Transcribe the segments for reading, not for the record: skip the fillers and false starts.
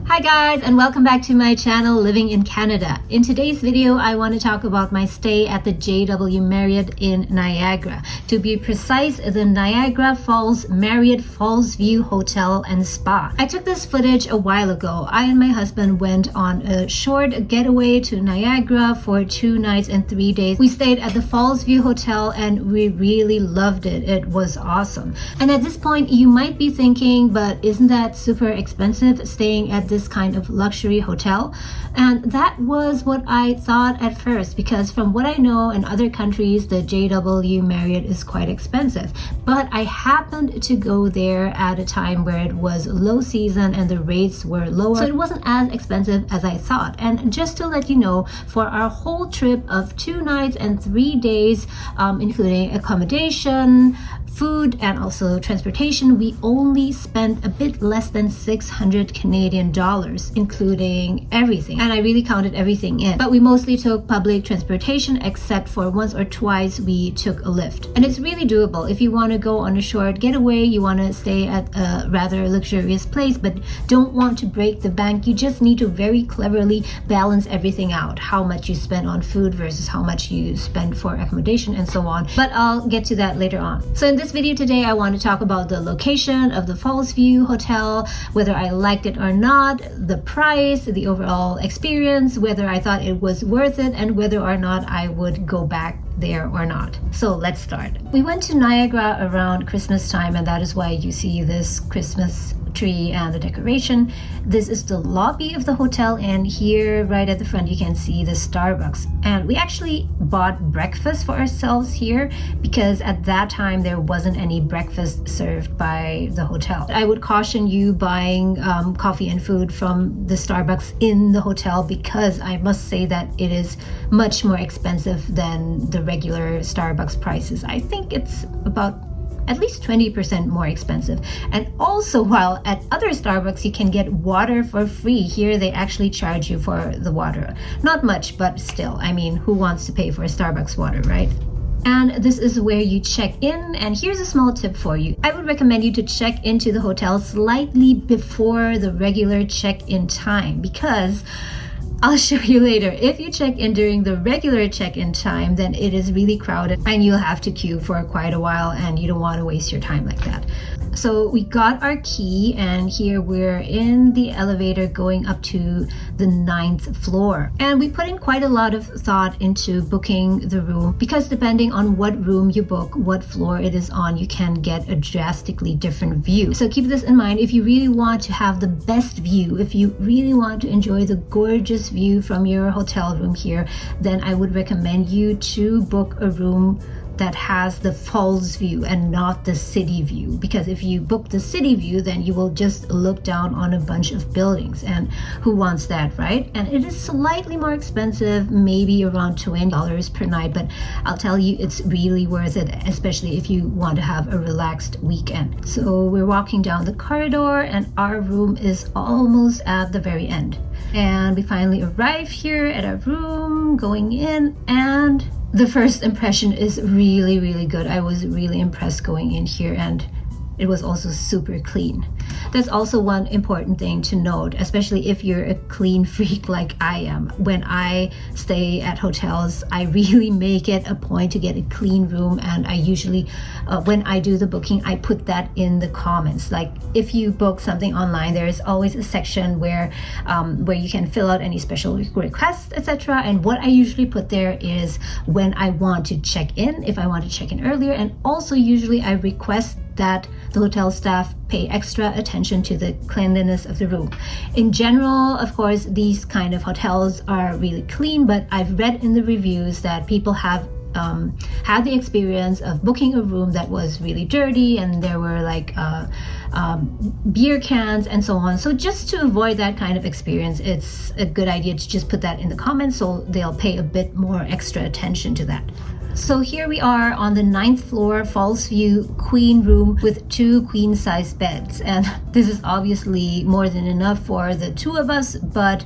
Hi guys, and welcome back to my channel Living in Canada. In today's video, I want to talk about my stay at the JW Marriott in Niagara. To be precise, the Niagara Falls Marriott Fallsview Hotel and Spa. I took this footage a while ago. I and my husband went on a short getaway to Niagara for 2 nights and 3 days. We stayed at the Fallsview Hotel and we really loved it. It was awesome. And at this point, you might be thinking, but isn't that super expensive staying at this kind of luxury hotel? And that was what I thought at first, because from what I know in other countries, the JW Marriott is quite expensive. But I happened to go there at a time where it was low season and the rates were lower, so it wasn't as expensive as I thought. And just to let you know, for our whole trip of 2 nights and 3 days, including accommodation, food, and also transportation, we only spent a bit less than 600 Canadian dollars, including everything. And I really counted everything in. But we mostly took public transportation, except for once or twice we took a lift. And it's really doable. If you want to go on a short getaway, you want to stay at a rather luxurious place, but don't want to break the bank, you just need to very cleverly balance everything out. How much you spend on food versus how much you spend for accommodation and so on. But I'll get to that later on. So in this video today, I want to talk about the location of the Fallsview Hotel, whether I liked it or not, the price, the overall experience, whether I thought it was worth it, and whether or not I would go back there or not. So let's start. We went to Niagara around Christmas time, and that is why you see this Christmas tree and the decoration. This is the lobby of the hotel, and here right at the front you can see the Starbucks. And we actually bought breakfast for ourselves here because at that time there wasn't any breakfast served by the hotel. I would caution you buying coffee and food from the Starbucks in the hotel, because I must say that it is much more expensive than the regular Starbucks prices. I think it's about at least 20% more expensive. And also, while at other Starbucks you can get water for free, here they actually charge you for the water. Not much, but still, I mean, who wants to pay for Starbucks water, right? And this is where you check in, and here's a small tip for you. I would recommend you to check into the hotel slightly before the regular check-in time, because I'll show you later. If you check in during the regular check-in time, then it is really crowded and you'll have to queue for quite a while, and you don't want to waste your time like that. So we got our key, and here we're in the elevator going up to the 9th floor. And we put in quite a lot of thought into booking the room, because depending on what room you book, what floor it is on, you can get a drastically different view. So keep this in mind. If you really want to have the best view, if you really want to enjoy the gorgeous view from your hotel room here, then I would recommend you to book a room that has the falls view and not the city view, because if you book the city view, then you will just look down on a bunch of buildings, and who wants that, right? And it is slightly more expensive, maybe around $20 per night, but I'll tell you, it's really worth it, especially if you want to have a relaxed weekend. So we're walking down the corridor, and our room is almost at the very end. And we finally arrive here at our room, going in, and the first impression is really, really good. I was really impressed going in here, and it was also super clean. That's also one important thing to note, especially if you're a clean freak like I am. When I stay at hotels, I really make it a point to get a clean room, and I usually, when I do the booking, I put that in the comments. Like if you book something online, there is always a section where you can fill out any special requests, etc. And what I usually put there is when I want to check in, if I want to check in earlier, and also usually I request that the hotel staff pay extra attention to the cleanliness of the room. In general, of course, these kind of hotels are really clean, but I've read in the reviews that people have had the experience of booking a room that was really dirty, and there were like beer cans and so on. So just to avoid that kind of experience, it's a good idea to just put that in the comments, so they'll pay a bit more extra attention to that. So here we are on the 9th floor Fallsview queen room with 2 queen-size beds, and this is obviously more than enough for the 2 of us, but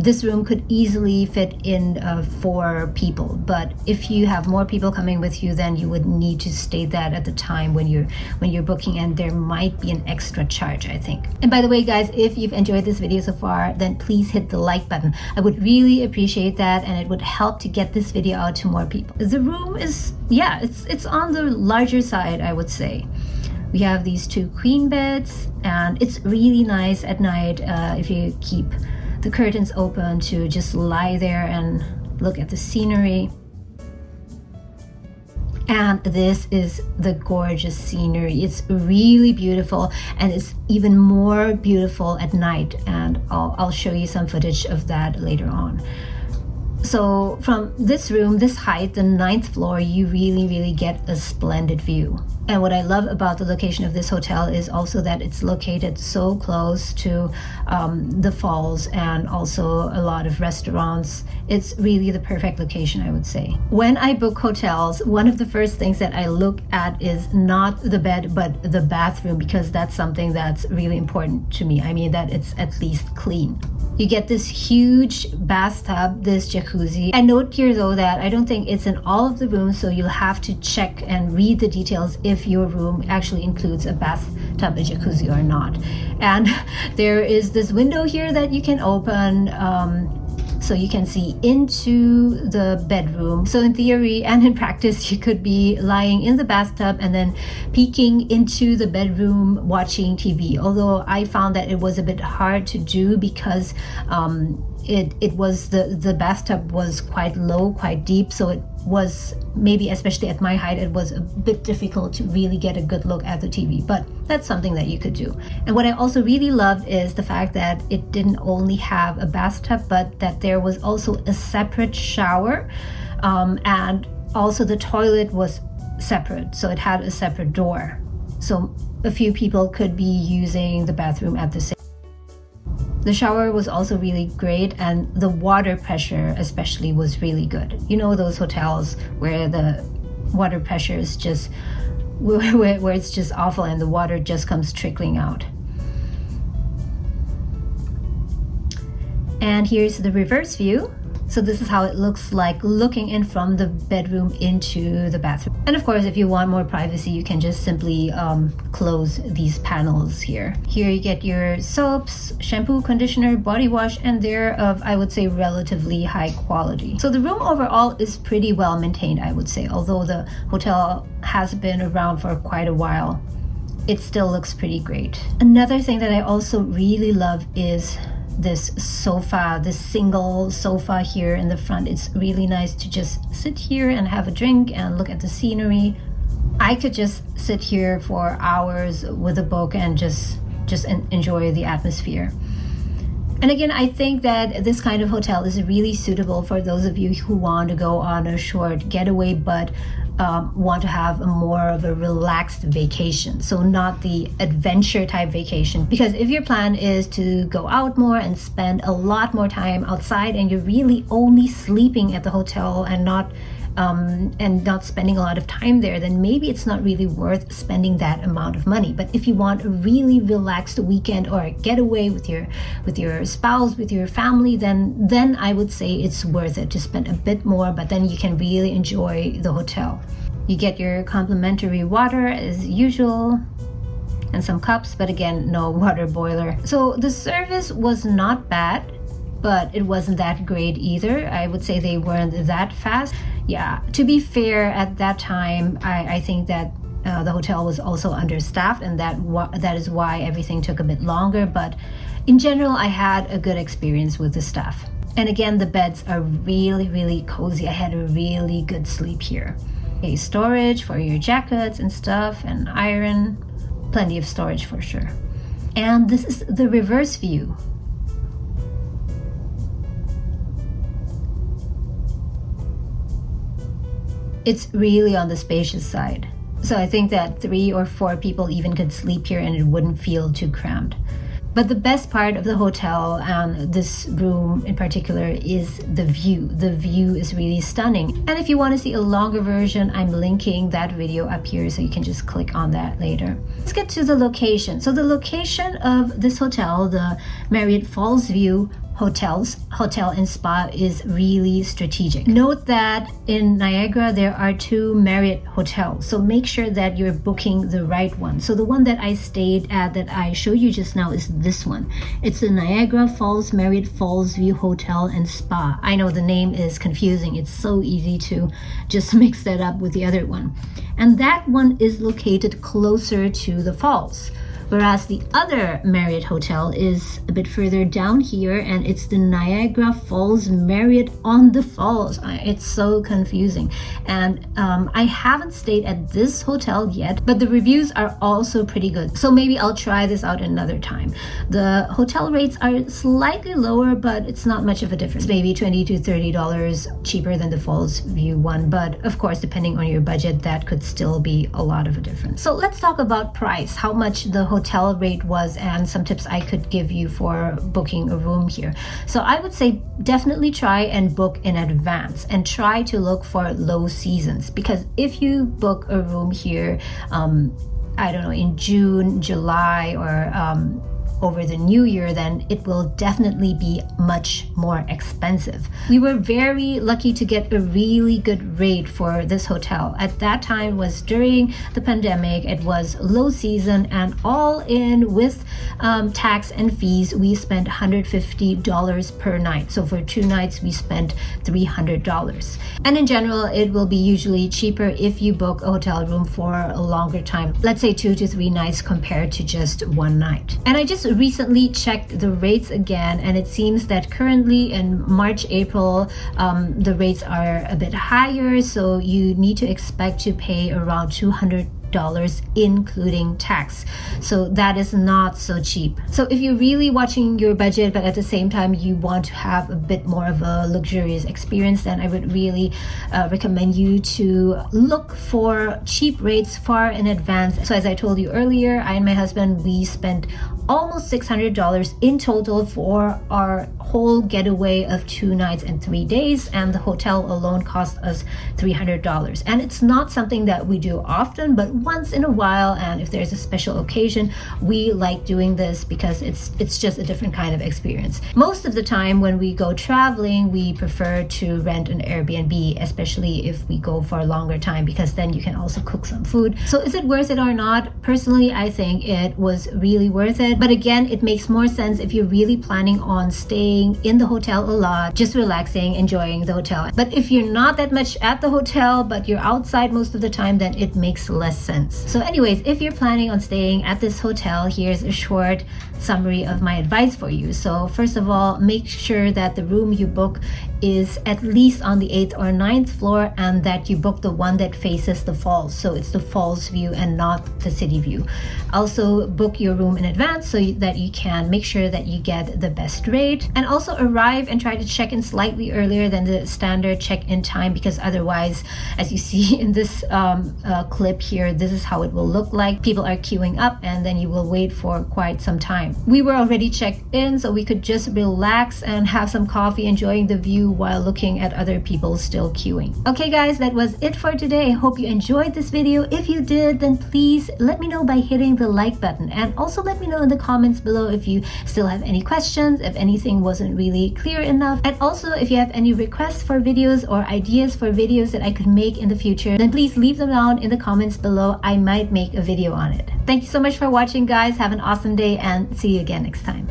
this room could easily fit in 4 people. But if you have more people coming with you, then you would need to state that at the time when you're booking, and there might be an extra charge, I think. And by the way, guys, if you've enjoyed this video so far, then please hit the like button. I would really appreciate that, and it would help to get this video out to more people. The room is, yeah, it's on the larger side, I would say. We have these 2 queen beds, and it's really nice at night if you keep the curtains open to just lie there and look at the scenery. And this is the gorgeous scenery. It's really beautiful, and it's even more beautiful at night, and I'll show you some footage of that later on. So from this room, this height, the 9th floor, you really get a splendid view. And what I love about the location of this hotel is also that it's located so close to the falls and also a lot of restaurants. It's really the perfect location, I would say. When I book hotels, one of the first things that I look at is not the bed, but the bathroom, because that's something that's really important to me. I mean, that it's at least clean. You get this huge bathtub, this jacuzzi. And note here though that I don't think it's in all of the rooms, so you'll have to check and read the details if your room actually includes a bathtub, a jacuzzi or not. And there is this window here that you can open, so you can see into the bedroom. So in theory and in practice, you could be lying in the bathtub and then peeking into the bedroom watching TV. Although I found that it was a bit hard to do because it was the bathtub was quite low, quite deep, so it was maybe, especially at my height, it was a bit difficult to really get a good look at the TV, but that's something that you could do. And what I also really loved is the fact that it didn't only have a bathtub, but that there was also a separate shower, and also the toilet was separate, so it had a separate door, so a few people could be using the bathroom at the same. The shower was also really great, and the water pressure especially was really good. You know those hotels where the water pressure is just where it's just awful and the water just comes trickling out. And here's the reverse view. So this is how it looks like looking in from the bedroom into the bathroom. And of course, if you want more privacy, you can just simply close these panels here. Here you get your soaps, shampoo, conditioner, body wash, and they're of, I would say, relatively high quality. So the room overall is pretty well maintained, I would say. Although the hotel has been around for quite a while, it still looks pretty great. Another thing that I also really love is this sofa, this single sofa here in the front. It's really nice to just sit here and have a drink and look at the scenery. I could just sit here for hours with a book and just enjoy the atmosphere. And again, I think that this kind of hotel is really suitable for those of you who want to go on a short getaway but want to have more of a relaxed vacation. So not the adventure type vacation, because if your plan is to go out more and spend a lot more time outside and you're really only sleeping at the hotel and not spending a lot of time there, then maybe it's not really worth spending that amount of money. But if you want a really relaxed weekend or a getaway with your spouse, with your family, then I would say it's worth it to spend a bit more, but then you can really enjoy the hotel. You get your complimentary water as usual and some cups, but again, no water boiler. So the service was not bad, but it wasn't that great either. I would say they weren't that fast. Yeah, to be fair, at that time, I think that the hotel was also understaffed, and that is why everything took a bit longer. But in general, I had a good experience with the staff. And again, the beds are really cozy. I had a really good sleep here. Okay, storage for your jackets and stuff, and iron. Plenty of storage for sure. And this is the reverse view. It's really on the spacious side. So I think that 3 or 4 people even could sleep here and it wouldn't feel too cramped. But the best part of the hotel and this room in particular is the view. The view is really stunning. And if you want to see a longer version, I'm linking that video up here so you can just click on that later. Let's get to the location. So the location of this hotel, the Marriott Fallsview Hotel and Spa, is really strategic. Note that in Niagara there are 2 Marriott hotels, so make sure that you're booking the right one. So the one that I stayed at that I showed you just now is this one. It's the Niagara Falls Marriott Fallsview Hotel and Spa. I know the name is confusing. It's so easy to just mix that up with the other one. And that one is located closer to the falls. Whereas the other Marriott hotel is a bit further down here, and it's the Niagara Falls Marriott on the Falls. It's so confusing. And I haven't stayed at this hotel yet, but the reviews are also pretty good. So maybe I'll try this out another time. The hotel rates are slightly lower, but it's not much of a difference. Maybe $20 to $30 cheaper than the Fallsview one. But of course, depending on your budget, that could still be a lot of a difference. So let's talk about price, how much the hotel rate was, and some tips I could give you for booking a room here. So I would say definitely try and book in advance and try to look for low seasons, because if you book a room here I don't know, in June, July, or over the new year, then it will definitely be much more expensive. We were very lucky to get a really good rate for this hotel. At that time was during the pandemic. It was low season, and all in with tax and fees, we spent $150 per night. So for 2 nights we spent $300. And in general, it will be usually cheaper if you book a hotel room for a longer time, let's say 2 to 3 nights compared to just 1 night. And I just recently checked the rates again, and it seems that currently in March, April, the rates are a bit higher, so you need to expect to pay around $200 including tax. So that is not so cheap. So if you're really watching your budget, but at the same time you want to have a bit more of a luxurious experience, then I would really recommend you to look for cheap rates far in advance. So as I told you earlier, I and my husband, we spent almost $600 in total for our whole getaway of 2 nights and 3 days, and the hotel alone cost us $300. And it's not something that we do often, but once in a while, and if there's a special occasion, we like doing this because it's just a different kind of experience. Most of the time when we go traveling, we prefer to rent an Airbnb, especially if we go for a longer time, because then you can also cook some food. So is it worth it or not? Personally, I think it was really worth it. But again, it makes more sense if you're really planning on staying in the hotel a lot, just relaxing, enjoying the hotel. But if you're not that much at the hotel, but you're outside most of the time, then it makes less sense. So anyways, if you're planning on staying at this hotel, here's a short summary of my advice for you. So first of all, make sure that the room you book is at least on the 8th or 9th floor, and that you book the one that faces the falls. So it's the falls view and not the city view. Also book your room in advance so that you can make sure that you get the best rate, and also arrive and try to check in slightly earlier than the standard check-in time, because otherwise, as you see in this clip here, this is how it will look like. People are queuing up, and then you will wait for quite some time. We were already checked in, so we could just relax and have some coffee, enjoying the view while looking at other people still queuing. Okay guys, that was it for today. I hope you enjoyed this video. If you did, then please let me know by hitting the like button, and also let me know in the comments below if you still have any questions, if anything wasn't really clear enough, and also if you have any requests for videos or ideas for videos that I could make in the future, then please leave them down in the comments below. I might make a video on it. Thank you so much for watching guys. Have an awesome day, and see you again next time.